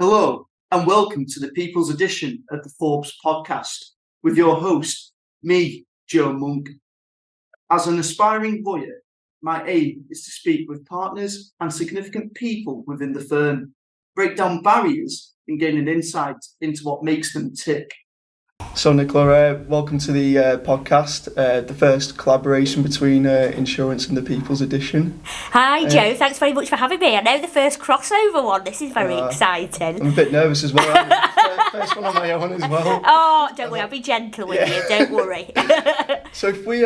Hello, and welcome to the People's edition of the Forbes podcast with your host, me, Joe Monk. As an aspiring lawyer, my aim is to speak with partners and significant people within the firm, break down barriers and gain an insight into what makes them tick. So Nicola, welcome to the podcast, the first collaboration between Insurance and the People's edition. Hi Joe, thanks very much for having me. I know the first crossover one, this is very exciting. I'm a bit nervous as well, first one on my own as well. Oh, don't worry, I'll be gentle with you, don't worry. So if we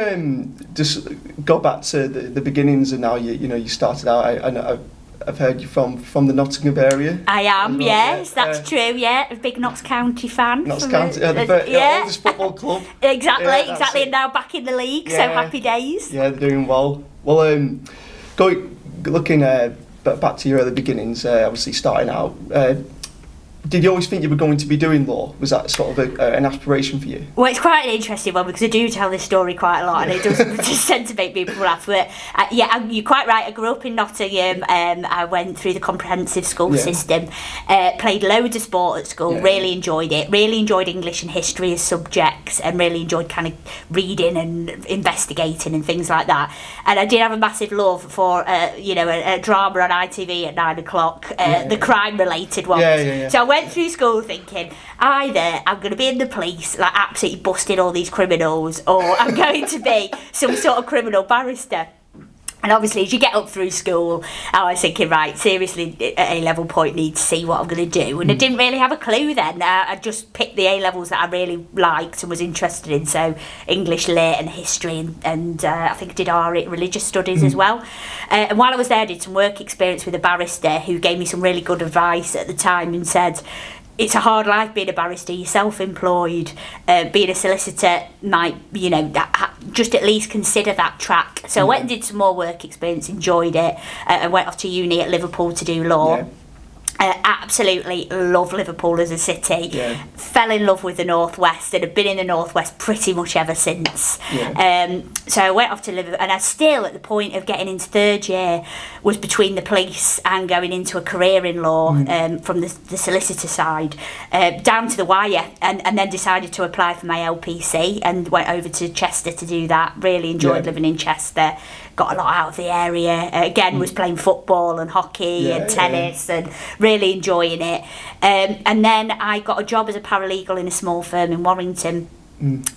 just go back to the beginnings and now you started out, I've heard you from the Nottingham area. I am, well, yes, that's true, yeah. A big Notts County fan. Notts County, the oldest football club. Exactly, and now back in the league, so happy days. Yeah, they're doing well. Well, looking back to your early beginnings, obviously starting out, did you always think you were going to be doing law? Was that sort of an aspiration for you? Well, it's quite an interesting one because I do tell this story quite a lot and it does just tend to make people laugh. But you're quite right. I grew up in Nottingham. I went through the comprehensive school system, played loads of sport at school, really enjoyed it, really enjoyed English and history as subjects and really enjoyed kind of reading and investigating and things like that. And I did have a massive love for, a drama on ITV at 9 o'clock, the crime-related ones. So I went through school thinking either I'm going to be in the police, like absolutely busting all these criminals, or I'm going to be some sort of criminal barrister. And obviously, as you get up through school, I was thinking, right, seriously, at A-level point, need to see what I'm going to do. And I didn't really have a clue then. I just picked the A-levels that I really liked and was interested in. So English, Lit and History, and I think I did religious studies as well. And while I was there, I did some work experience with a barrister who gave me some really good advice at the time and said, it's a hard life being a barrister, you're self-employed, being a solicitor might, just at least consider that track. So I went and did some more work experience, enjoyed it, and went off to uni at Liverpool to do law. Yeah. Absolutely love Liverpool as a city. Yeah. Fell in love with the Northwest and have been in the Northwest pretty much ever since. Yeah. So I went off to Liverpool, and I still, at the point of getting into third year, was between the police and going into a career in law from the solicitor side, down to the wire, and then decided to apply for my LPC and went over to Chester to do that. Really enjoyed living in Chester. Got a lot out of the area. Again, was playing football and hockey and tennis and really enjoying it. And then I got a job as a paralegal in a small firm in Warrington,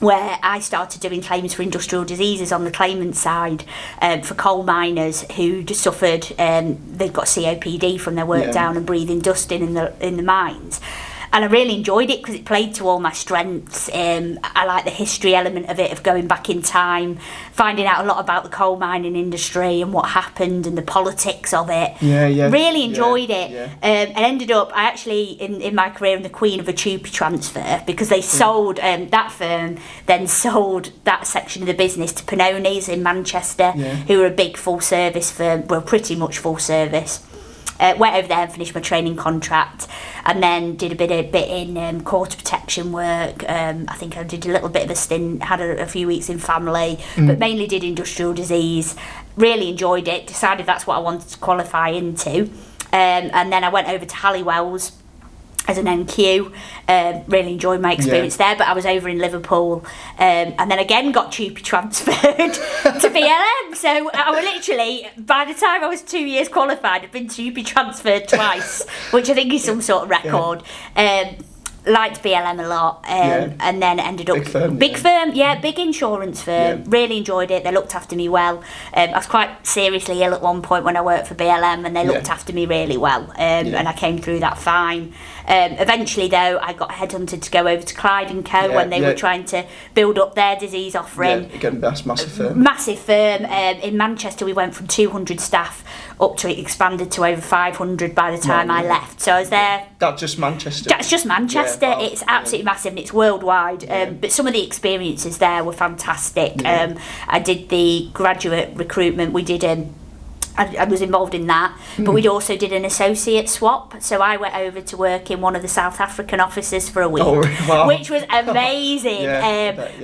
where I started doing claims for industrial diseases on the claimant side for coal miners who just suffered. They've got COPD from their work down and breathing dust in the mines. And I really enjoyed it because it played to all my strengths. I like the history element of it, of going back in time, finding out a lot about the coal mining industry and what happened and the politics of it. Really enjoyed it. And ended up, I actually, in my career, I'm the queen of a Tupi transfer because they sold, that firm then sold that section of the business to Panonis in Manchester, who are a big full service firm, well, pretty much full service. Went over there and finished my training contract, and then did a bit in quarter protection work. I think I did a little bit of a stint, had a few weeks in family, but mainly did industrial disease. Really enjoyed it, decided that's what I wanted to qualify into. And then I went over to Halliwell's as an NQ, really enjoyed my experience there, but I was over in Liverpool, and then again got Tupi transferred to BLM. So I was literally, by the time I was 2 years qualified, I'd been Tupi transferred twice, which I think is some sort of record. Liked BLM a lot, and then ended up big firm, big insurance firm. Really enjoyed it. They looked after me well. I was quite seriously ill at one point when I worked for BLM, and they looked after me really well, and I came through that fine. Eventually, though, I got headhunted to go over to Clyde & Co. when they were trying to build up their disease offering. Again, that's massive firm. Massive firm. In Manchester, we went from 200 staff up to it expanded to over 500 by the time I left. So I was there. That's just Manchester? That's just Manchester. It's absolutely massive and it's worldwide. But some of the experiences there were fantastic. I did the graduate recruitment. We did I was involved in that, but we'd also did an associate swap. So I went over to work in one of the South African offices for a week, which was amazing,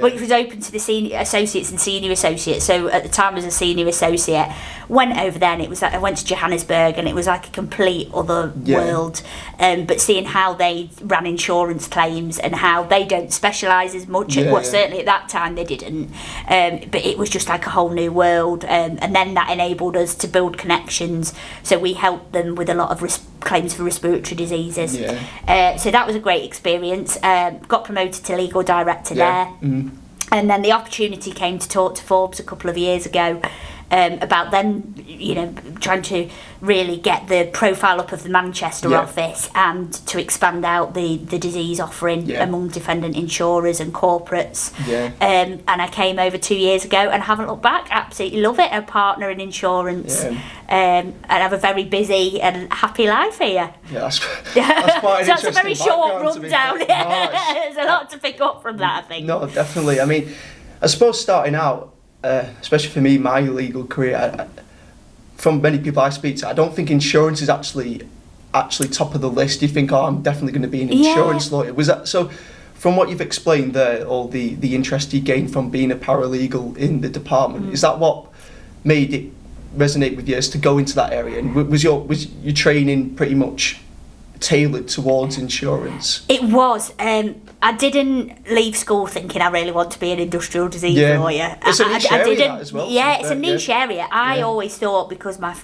which was open to the senior associates and senior associates. So at the time, as a senior associate, went over there, and it was like I went to Johannesburg, and it was like a complete other world. But seeing how they ran insurance claims and how they don't specialise as much, certainly at that time they didn't. But it was just like a whole new world, and then that enabled us to build connections. So we helped them with a lot of claims for respiratory diseases. So that was a great experience. Got promoted to legal director there. And then the opportunity came to talk to Forbes a couple of years ago about them, trying to really get the profile up of the Manchester office and to expand out the disease offering among defendant insurers and corporates. And I came over 2 years ago and haven't looked back. Absolutely love it. A partner in insurance, and have a very busy and happy life here. That's quite an so that's a very short rundown. There's a lot to pick up from that, I think. No, definitely. I mean, I suppose starting out, especially for me, my legal career, from many people I speak to, I don't think insurance is actually top of the list. You think, I'm definitely going to be an insurance lawyer. Was that so? From what you've explained there, all the interest you gained from being a paralegal in the department, is that what made it resonate with you as to go into that area? And was your training pretty much tailored towards insurance? It was. I didn't leave school thinking I really want to be an industrial disease lawyer. It's a niche area as well. Yeah, it's a niche area. I always thought, because my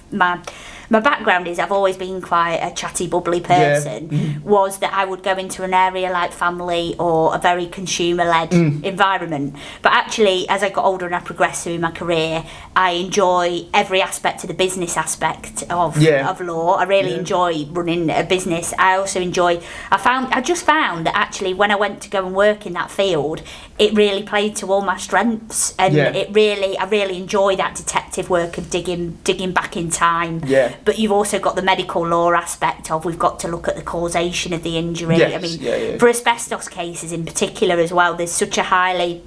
background is I've always been quite a chatty, bubbly person, was that I would go into an area like family or a very consumer-led environment. But actually, as I got older and I progressed through my career, I enjoy every aspect of the business aspect of law. I really enjoy running a business. I also enjoy, I just found that actually when I went to go and work in that field, it really played to all my strengths, and I really enjoy that detective work of digging back in time. But you've also got the medical law aspect of, we've got to look at the causation of the injury. I mean, for asbestos cases in particular as well, there's such a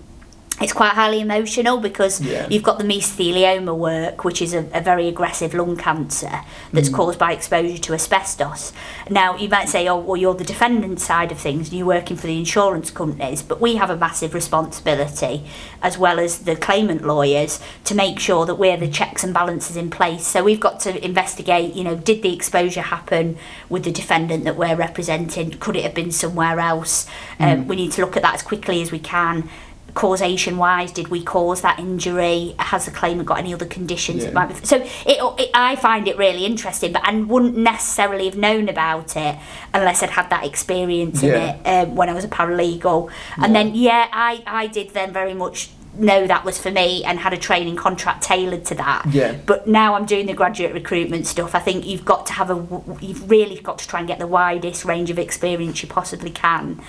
it's quite highly emotional, because you've got the mesothelioma work, which is a very aggressive lung cancer that's caused by exposure to asbestos. Now, you might say, well, you're the defendant side of things and you're working for the insurance companies, but we have a massive responsibility, as well as the claimant lawyers, to make sure that we're the checks and balances in place. So we've got to investigate, did the exposure happen with the defendant that we're representing? Could it have been somewhere else? We need to look at that as quickly as we can. Causation wise, did we cause that injury? Has the claimant got any other conditions? It might be. So I find it really interesting, but I wouldn't necessarily have known about it unless I'd had that experience in it when I was a paralegal. And then I did then very much know that was for me and had a training contract tailored to that. But now I'm doing the graduate recruitment stuff. I think you've really got to try and get the widest range of experience you possibly can,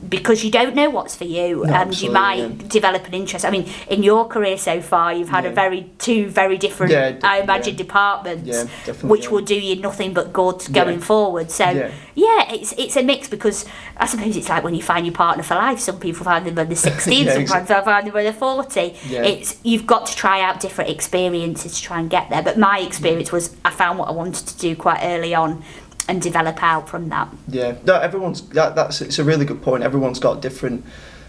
because you don't know what's for you, and you might develop an interest. I mean, in your career so far, you've had two very different, I imagine, departments, which will do you nothing but good going forward. So it's a mix, because I suppose it's like when you find your partner for life. Some people find them when they're 16, sometimes I find them when they're 40. You've got to try out different experiences to try and get there. But my experience was, I found what I wanted to do quite early on and develop out from that. It's a really good point. Everyone's got different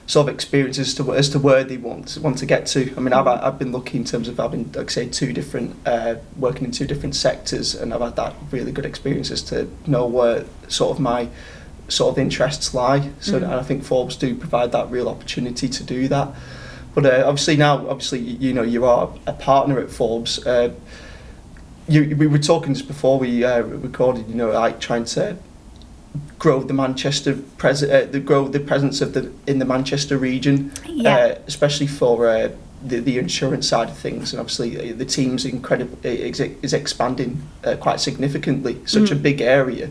sort of experiences as to where they want to get to. I mean, I've been lucky in terms of having, like say, working in two different sectors, and I've had that really good experience as to know where sort of my sort of interests lie. So and I think Forbes do provide that real opportunity to do that. But obviously you are a partner at Forbes. We were talking just before we recorded. Like trying to grow the Manchester grow the presence in the Manchester region, especially for the insurance side of things. And obviously the team's is expanding quite significantly. Such a big area.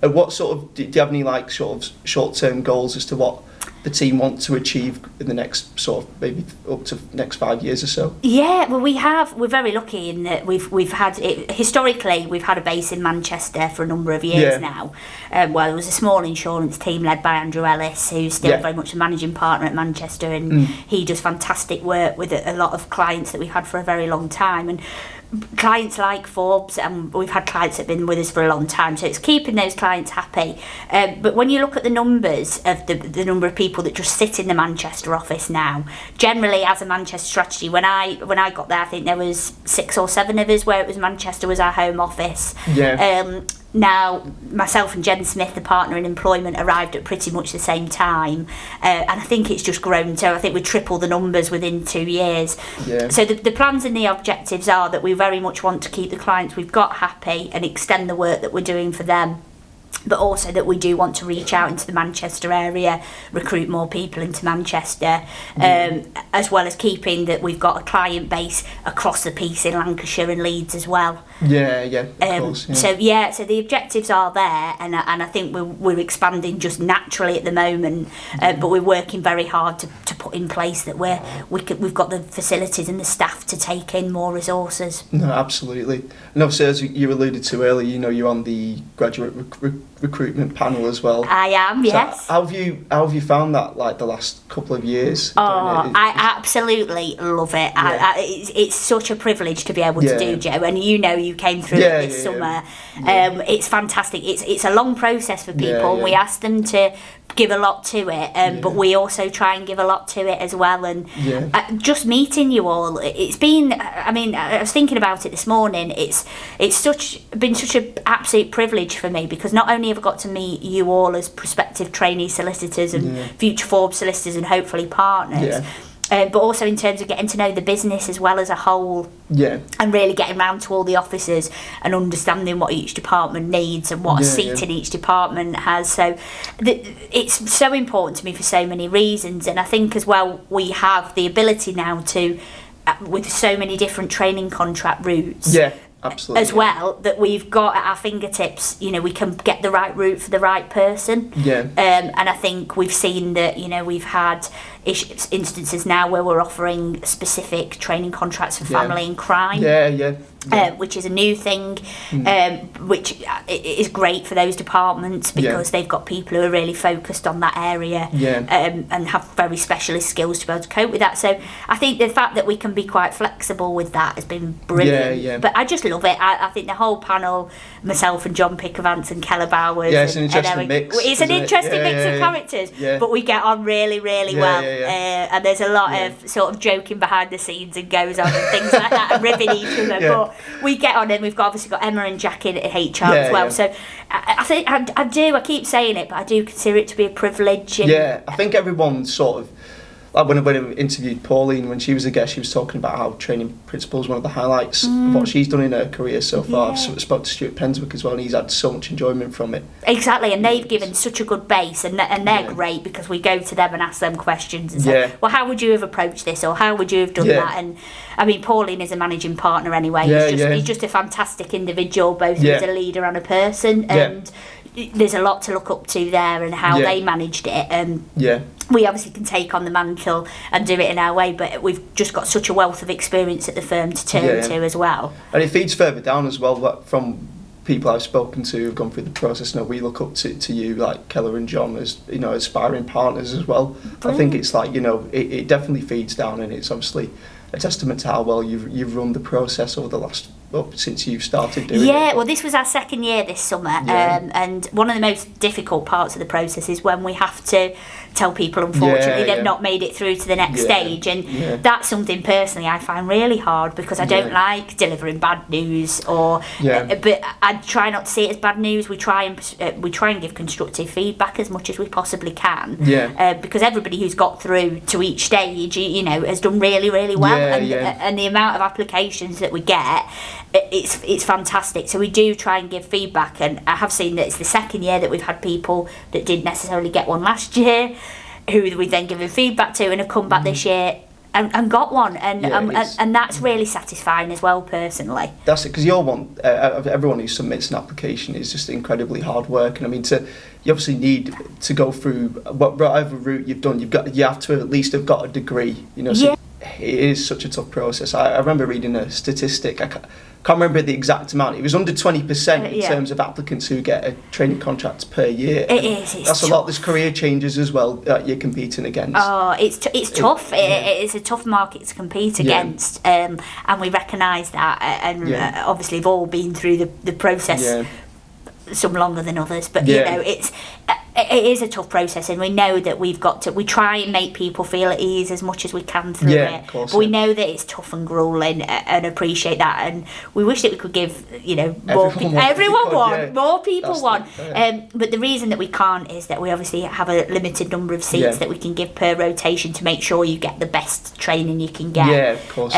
What sort of do you have any like sort of short-term goals as to what the team want to achieve in the next sort of maybe up to next 5 years or so? Yeah, well, we're very lucky in that we've had it, historically we've had a base in Manchester for a number of years now. Well, there was a small insurance team led by Andrew Ellis, who's still very much a managing partner at Manchester, and he does fantastic work with a lot of clients that we've had for a very long time, and clients like Forbes, and we've had clients that have been with us for a long time, so it's keeping those clients happy. But when you look at the numbers of the number of people that just sit in the Manchester office now, generally as a Manchester strategy, when I got there, I think there was 6 or 7 of us where it was Manchester was our home office. Now, myself and Jen Smith, the partner in employment, arrived at pretty much the same time, and I think it's just grown. So I think we tripled the numbers within 2 years. So the plans and the objectives are that we very much want to keep the clients we've got happy and extend the work that we're doing for them, but also that we do want to reach out into the Manchester area, recruit more people into Manchester, as well as keeping that we've got a client base across the piece in Lancashire and Leeds as well. Of course. So the objectives are there, and I think we're expanding just naturally at the moment, but we're working very hard to put in place that we've got the facilities and the staff to take in more resources. No, absolutely. And obviously, as you alluded to earlier, you know, you're on the graduate recruitment panel as well. I am, so yes. How have you found that, like, the last couple of years? I absolutely love it. It's such a privilege to be able to do, Joe, and you know you came through it this summer. It's fantastic. It's a long process for people, and we ask them to give a lot to it, but we also try and give a lot to it as well, and just meeting you all, it's been, I mean, I was thinking about it this morning, it's been such an absolute privilege for me, because not only have I got to meet you all as prospective trainee solicitors and future Forbes solicitors and hopefully partners, but also in terms of getting to know the business as well as a whole, and really getting round to all the offices and understanding what each department needs and what a seat in each department has. So it's so important to me for so many reasons, and I think as well we have the ability now to, with so many different training contract routes, absolutely, as well, that we've got at our fingertips, you know, we can get the right route for the right person. And I think we've seen that, you know, we've had instances now where we're offering specific training contracts for family and crime, which is a new thing, which is great for those departments, because they've got people who are really focused on that area, and have very specialist skills to be able to cope with that. So I think the fact that we can be quite flexible with that has been brilliant. But I just love it. I think the whole panel, myself and John Pickervance and Keller Bowers, it's an interesting mix. It's an interesting mix of characters, but we get on really, really well. And there's a lot of sort of joking behind the scenes and goes on and things like that, and ribbing each other. But we get on, and we've obviously got Emma and Jack in at HR as well. So I think I keep saying it, but I do consider it to be a privilege. And, I think everyone sort of, like when I interviewed Pauline when she was a guest, she was talking about how training principal is one of the highlights of what she's done in her career so far. I've spoke to Stuart Penswick as well, and he's had so much enjoyment from it. Exactly, and they've given such a good base, and they're great, because we go to them and ask them questions and say, well, how would you have approached this, or how would you have done that? And I mean, Pauline is a managing partner anyway. He's just a fantastic individual, both as a leader and a person, and there's a lot to look up to there, and how they managed it. We obviously can take on the mantle and do it in our way, but we've just got such a wealth of experience at the firm to turn to as well. And it feeds further down as well, but from people I've spoken to who've gone through the process, you know, we look up to you, like Keller and John, as, you know, aspiring partners as well. Brilliant. I think it's like, you know, it definitely feeds down, and it's obviously a testament to how well you've run the process over the last, since you've started doing it. Well, this was our second year this summer, and one of the most difficult parts of the process is when we have to tell people, unfortunately, they've not made it through to the next stage, and that's something personally I find really hard, because I don't like delivering bad news, or but I try not to see it as bad news. We try and give constructive feedback as much as we possibly can, because everybody who's got through to each stage, you know, has done really, really well, and the amount of applications that we get, it's fantastic. So we do try and give feedback, and I have seen that it's the second year that we've had people that didn't necessarily get one last year, who we've then given feedback to, and have come back this year and got one, and Yeah, and that's really satisfying as well, personally. That's it, because you all want everyone who submits an application is just incredibly hard work, and I mean, you obviously need to go through whatever route you've done. You have to at least have got a degree, you know. So it is such a tough process. I remember reading a statistic. I can't remember the exact amount. It was under 20% in terms of applicants who get a training contract per year. It's that's tough. A lot. There's career changes as well that you're competing against. Oh, it's tough. It is a tough market to compete against, and we recognise that. And obviously, we've all been through the process. Yeah. Some longer than others, but you know, it is a tough process, and we know that we try and make people feel at ease as much as we can through it. Of course, but we know that it's tough and grueling, and appreciate that, and we wish that we could give, you know, more people one. But the reason that we can't is that we obviously have a limited number of seats that we can give per rotation to make sure you get the best training you can get. Yeah, of course.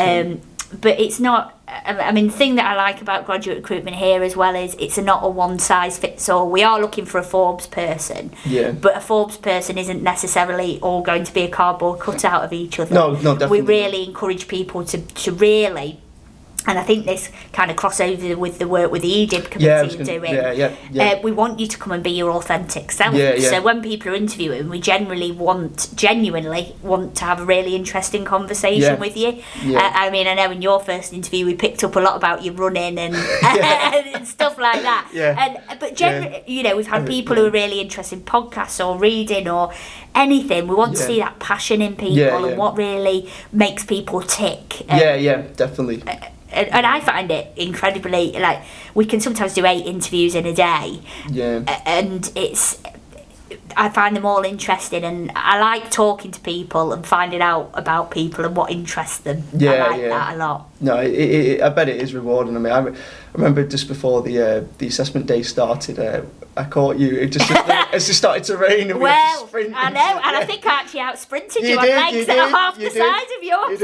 But it's not. I mean, the thing that I like about graduate recruitment here as well is it's not a one-size-fits-all. We are looking for a Forbes person, but a Forbes person isn't necessarily all going to be a cardboard cutout of each other. No, definitely. We really encourage people to really, and I think this kind of crossover with the work with the EDIB committee doing. We want you to come and be your authentic self. So when people are interviewing, we genuinely want to have a really interesting conversation with you. I mean, I know in your first interview we picked up a lot about your running and, and stuff like that. But generally, you know, we've had people who are really interested in podcasts or reading or anything. We want to see that passion in people and what really makes people tick. Definitely. And I find it incredibly, like, we can sometimes do 8 interviews in a day. And I find them all interesting, and I like talking to people and finding out about people and what interests them. I like that a lot. No, I bet it is rewarding. I mean, I remember just before the assessment day started, I caught you as it started to rain and we had to sprint. I know, and I think I actually out-sprinted you on legs that are half the size of yours.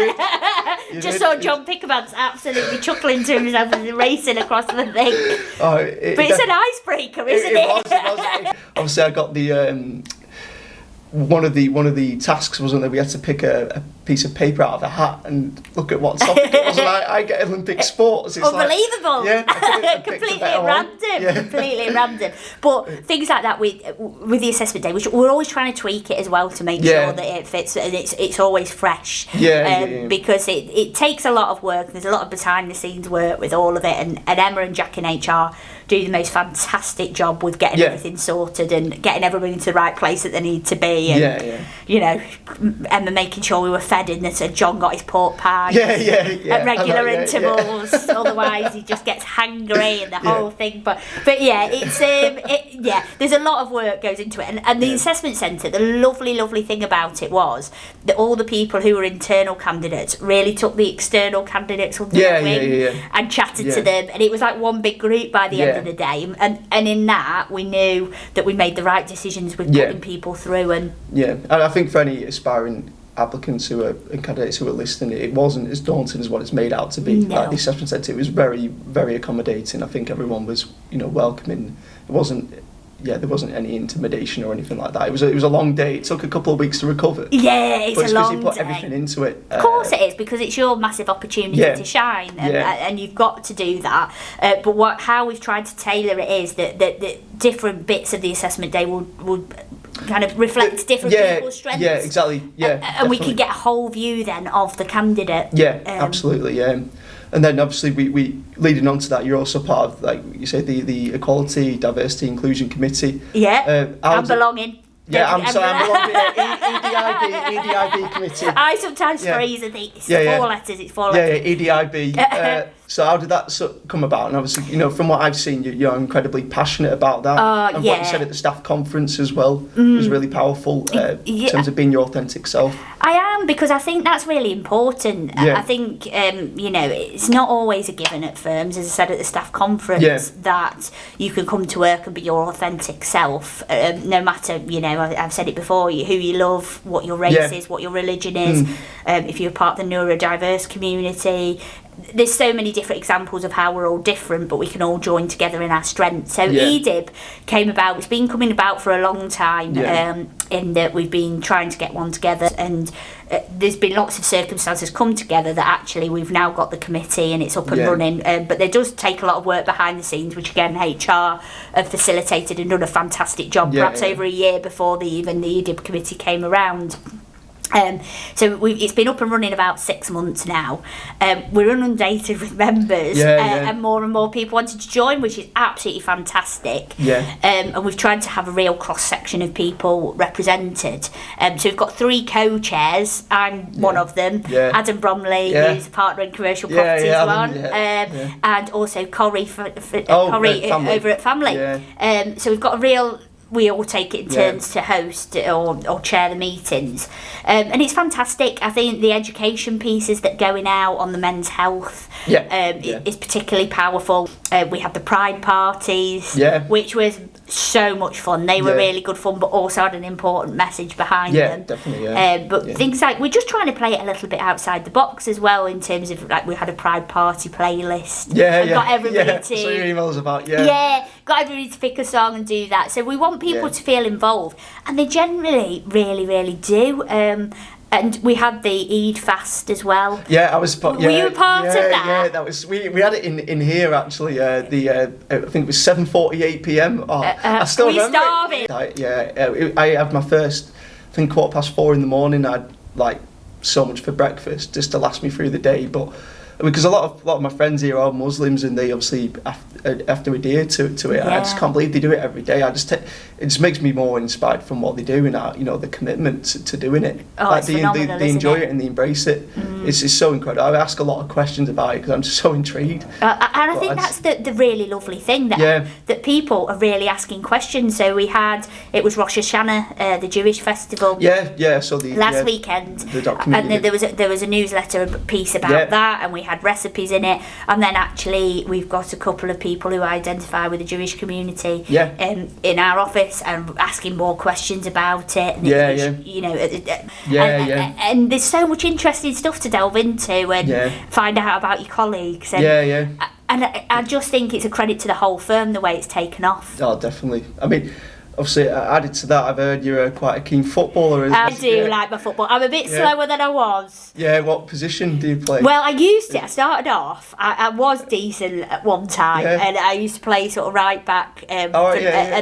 Just saw John Pickerman's absolutely chuckling to himself as racing across the thing. But it's an icebreaker, isn't it? It was. Obviously, I got the... One of the tasks was that we had to pick a piece of paper out of a hat and look at what topic it was. And I get Olympic sports. It's unbelievable. Like, completely random. But things like that with the assessment day, which we're always trying to tweak it as well to make sure that it fits and it's always fresh. Because it takes a lot of work. There's a lot of behind the scenes work with all of it, and Emma and Jack in HR do the most fantastic job with getting everything sorted and getting everybody into the right place that they need to be. And, you know, Emma making sure we were fed in that John got his pork pie at regular intervals. Otherwise, he just gets hangry and the whole thing. But it's there's a lot of work goes into it. And the assessment centre, the lovely thing about it was that all the people who were internal candidates really took the external candidates under their wing and chatted to them, and it was like one big group by the end of the day. And in that, we knew that we made the right decisions with putting people through. And I think for any aspiring applicants and candidates who are listening, it wasn't as daunting as what it's made out to be. No. Like the assessment centre, it was very, very accommodating. I think everyone was, you know, welcoming. It wasn't, there wasn't any intimidation or anything like that. It was a long day. It took a couple of weeks to recover. Yeah, it's a long day. But it's because you put everything into it. Of course it is, because it's your massive opportunity to shine, and you've got to do that. But how we've tried to tailor it is that different bits of the assessment day would kind of reflect different people's strengths. Yeah, exactly. And we can get a whole view then of the candidate. Yeah, absolutely. Yeah. And then obviously we leading on to that, you're also part of, like you say, the Equality, Diversity, Inclusion Committee. I'm belonging. I'm belonging EDIB committee. I sometimes freeze and think it's 4 letters, it's 4 letters. EDIB. So how did that come about? And obviously, you know, from what I've seen, you're incredibly passionate about that. And what you said at the staff conference as well was really powerful in terms of being your authentic self. I am, because I think that's really important. I think, you know, it's not always a given at firms, as I said at the staff conference, that you can come to work and be your authentic self, no matter, you know, I've said it before, who you love, what your race is, what your religion is, if you're part of the neurodiverse community. there's so many different examples of how we're all different, but we can all join together in our strengths. So EDIB came about, it's been coming about for a long time, in that we've been trying to get one together, and there's been lots of circumstances come together that actually we've now got the committee and it's up and running, but there does take a lot of work behind the scenes, which again HR have facilitated and done a fantastic job, perhaps over a year before even the EDIB committee came around. So it's been up and running about 6 months now. We're inundated with members, and more people wanted to join, which is absolutely fantastic. And we've tried to have a real cross section of people represented. So we've got 3 co-chairs. I'm one of them. Adam Bromley, who's a partner in commercial property, is one, and also Corrie over at Family. So we've got a real. We all take it in turns to host or chair the meetings, and it's fantastic. I think the education pieces that going out on the men's health is particularly powerful. We had the pride parties, which was so much fun. They were really good fun, but also had an important message behind them. Definitely, but things like, we're just trying to play it a little bit outside the box as well, in terms of, like, we had a pride party playlist. Got everybody to. So your emails about got everybody to pick a song and do that. So we want people to feel involved, and they generally really, really do. And we had the Eid fast as well. I was. Were you a part of that? Yeah, that was. We had it in here actually. I think it was 7:48 p.m. I still remember. Starving? I had my first. I think 4:15 in the morning. I had like so much for breakfast just to last me through the day, but. Because a lot of my friends here are Muslims, and they obviously have to adhere to it. I just can't believe they do it every day. It just makes me more inspired from what they do, and the commitment to doing it. Like they enjoy it and they embrace it. It's so incredible. I ask a lot of questions about it because I'm just so intrigued. And I think that's the really lovely thing that people are really asking questions. So it was Rosh Hashanah, the Jewish festival. So last weekend, the document, and there was a newsletter piece about that, and we had recipes in it, and then actually we've got a couple of people who identify with the Jewish community in our office and asking more questions about it, and there's so much interesting stuff to delve into and find out about your colleagues, and I just think it's a credit to the whole firm the way it's taken off. Definitely. I mean, obviously, added to that, I've heard you're quite a keen footballer. I do like my football. I'm a bit slower than I was. What position do you play? Well, I started off, I was decent at one time, and I used to play sort of right back, and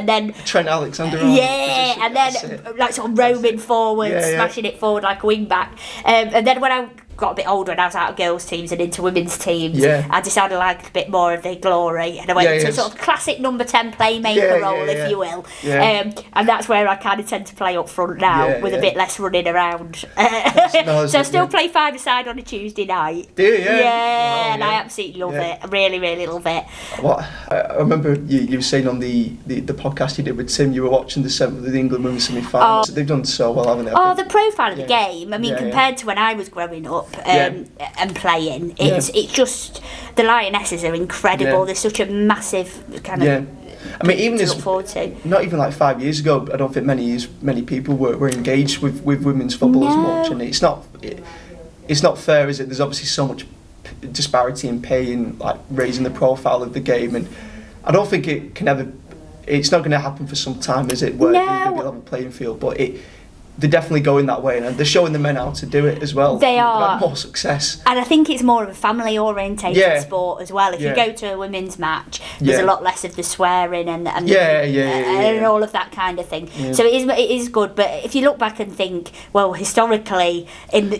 then Trent Alexander. And then like sort of roaming forward, smashing it forward like a wing back, and then when I got a bit older and I was out of girls' teams and into women's teams, I decided I liked a bit more of the glory, and I went into a sort of classic number 10 playmaker role, if you will, and that's where I kind of tend to play up front now, with a bit less running around. So I still play 5-a-side on a Tuesday night. Do you? And I absolutely love it. I really, really love it. I remember you were saying on the podcast you did with Tim, you were watching the England women's semi-final. They've done so well, haven't they? The profile of the game, I mean, compared to when I was growing up, and playing, it's just, the Lionesses are incredible. They're such a massive kind of I mean, even to look forward to. Not even like 5 years ago, I don't think many people were engaged with women's football as much, and it's not fair, is it? There's obviously so much disparity in pay and like raising the profile of the game, and I don't think it's not going to happen for some time, is it? Where there's going to be a level playing field, but they're definitely going that way, and they're showing the men how to do it as well. They are. More success. And I think it's more of a family orientated sport as well. If you go to a women's match, there's a lot less of the swearing and all of that kind of thing. So it is good. But if you look back and think, well, historically, during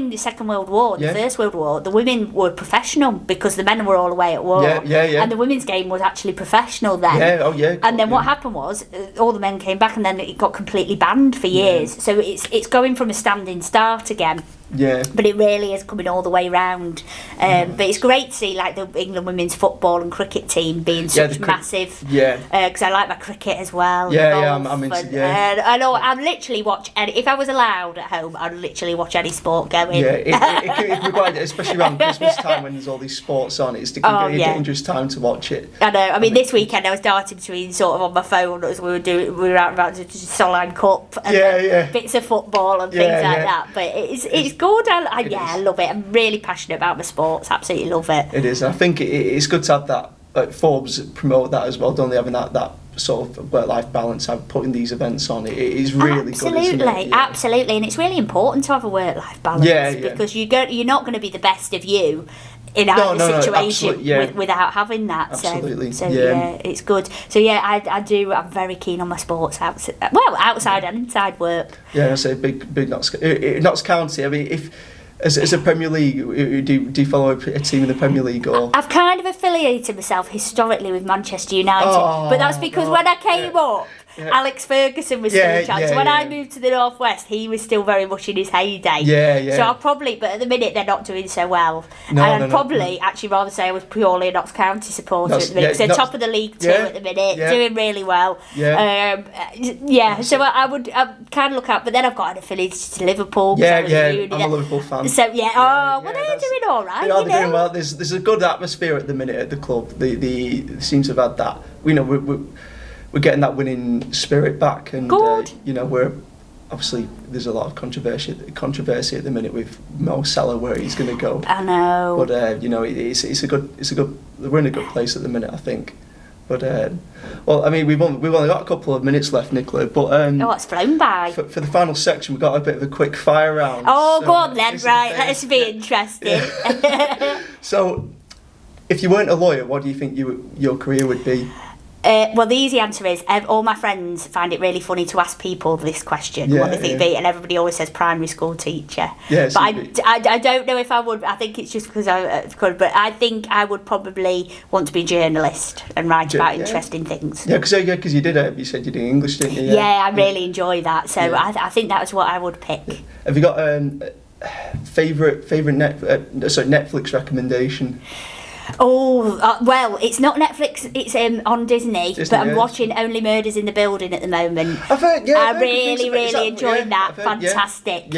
the Second World War, the First World War, the women were professional because the men were all away at war. And the women's game was actually professional then. And then what happened was, all the men came back, and then it got completely banned for years. So it's going from a standing start again. But it really is coming all the way round. But it's great to see like the England women's football and cricket team being such massive. Because I like my cricket as well. I'm into I'd literally watch if I was allowed at home, I'd literally watch any sport going. It can be quite, especially around Christmas time when there's all these sports on. It's a dangerous time to watch it. I know. I mean, this weekend I was darting between sort of on my phone as we were out about the Solheim Cup and bits of football and things like that. But it's good. I love it. I'm really passionate about my sports. Absolutely love it. It is. I think it's good to have that. Like Forbes promote that as well, don't they? Having that sort of work-life balance, putting these events on, it is really good. Isn't it? Yeah. Absolutely, and it's really important to have a work-life balance because you're not going to be the best of you in either situation without having that. Absolutely. So it's good. So I'm very keen on my sports outside and inside work. Yeah, I say big Notts County. I mean, if as a Premier League, do you follow a team in the Premier League? Or I've kind of affiliated myself historically with Manchester United, but that's because when I came up, Alex Ferguson was still in charge. So when I moved to the Northwest, he was still very much in his heyday. So I'll probably, but at the minute they're not doing so well. I'd probably actually rather say I was purely a Notts County supporter at the minute. So top of the League 2 at the minute, doing really well. So I would kind of look out, but then I've got an affiliate to Liverpool. I'm a Liverpool fan. So they're doing all right. They're doing well. There's a good atmosphere at the minute at the club. They seem to have had that. We're getting that winning spirit back, and we're obviously there's a lot of controversy at the minute with Mo Salah where he's going to go. I know, but it's a good. We're in a good place at the minute, I think. But I mean, we've only got a couple of minutes left, Nicola. But it's flown by. For the final section, we've got a bit of a quick fire round. Oh, go on then, right? Let's be interesting. So, if you weren't a lawyer, what do you think your career would be? Well, the easy answer is all my friends find it really funny to ask people this question, what they think be, and everybody always says primary school teacher. But I don't know if I would. I think it's just because I could, but I think I would probably want to be a journalist and write about interesting things. Yeah, because you did. You said you did English, didn't you? Yeah, I really enjoy that. So I think that was what I would pick. Have you got favourite Netflix recommendation? Well, it's not Netflix, it's on Disney, but I'm watching Only Murders in the Building at the moment. I really enjoyed that. Fantastic.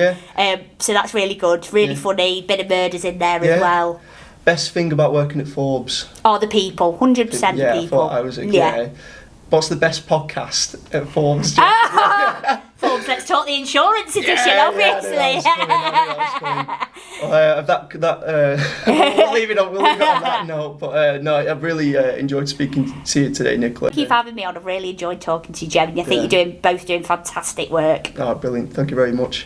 So that's really good, really funny, bit of murders in there as well. Best thing about working at Forbes? The people, 100% the people. I was What's the best podcast at Forbes? Forbes, let's talk the insurance edition, obviously. We'll leave it on that note. But no, I've really enjoyed speaking to you today, Nicola. Thank you for having me on. I've really enjoyed talking to you, Jem. I think you're both doing fantastic work. Oh, brilliant. Thank you very much.